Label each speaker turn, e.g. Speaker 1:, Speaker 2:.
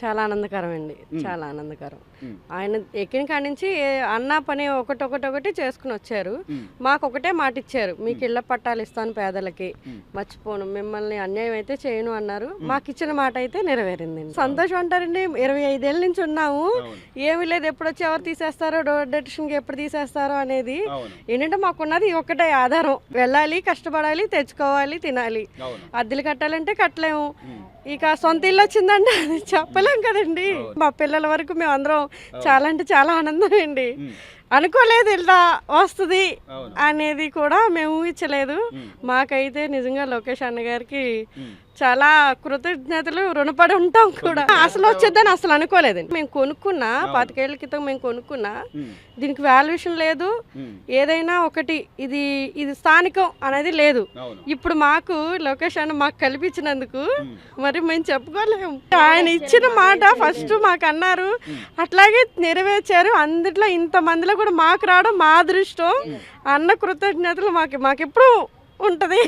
Speaker 1: చాలా ఆనందకరం అండి. చాలా ఆనందకరం. ఆయన ఎక్కిన కాడి నుంచి అన్న పని ఒకటి చేసుకుని వచ్చారు. మాకు ఒకటే మాట ఇచ్చారు, మీకు ఇళ్ల పట్టాలు ఇస్తాను పేదలకి, మర్చిపోను, మిమ్మల్ని అన్యాయం అయితే చేయను అన్నారు. మాకు ఇచ్చిన మాట అయితే నెరవేరిందండి. సంతోషం అంటారండి. 25 ఏళ్ళ నుంచి ఉన్నాము, ఏమీ లేదు, ఎప్పుడు వచ్చి ఎవరు తీసేస్తారో, డోర్ డెటిషన్కి ఎప్పుడు తీసేస్తారో అనేది. ఏంటంటే మాకున్నది ఒకటే ఆధారం, వెళ్ళాలి, కష్టపడాలి, తెచ్చుకోవాలి, తినాలి. అద్దెలు కట్టాలంటే కట్టలేము. ఇక సొంత ఇల్లు వచ్చిందంటే అది చెప్పలేం కదండి. మా పిల్లల వరకు మేము అందరం చాలా అంటే చాలా ఆనందం అండి. అనుకోలేదు ఇలా వస్తుంది అనేది కూడా మేము ఊహించలేదు. మాకైతే నిజంగా లోకేష్ అన్న గారికి చాలా కృతజ్ఞతలు, రుణపడి ఉంటాం కూడా. అసలు వచ్చేద్దని అసలు అనుకోలేదండి. మేము కొనుక్కున్నా 25 ఏళ్ల క్రితం మేము కొనుక్కున్నా, దీనికి వాల్యుయేషన్ లేదు, ఏదైనా ఒకటి ఇది స్థానికం అనేది లేదు. ఇప్పుడు మాకు లోకేష్ అన్న మాకు కల్పించినందుకు మరి మేము చెప్పుకోలేము. ఆయన ఇచ్చిన మాట ఫస్ట్ మాకు అన్నారు, అట్లాగే నెరవేర్చారు. అందుట్లో ఇంతమందిలో కూడా మాకు రావడం మా అదృష్టం. అన్న కృతజ్ఞతలు మాకెప్పుడు ఉంటది.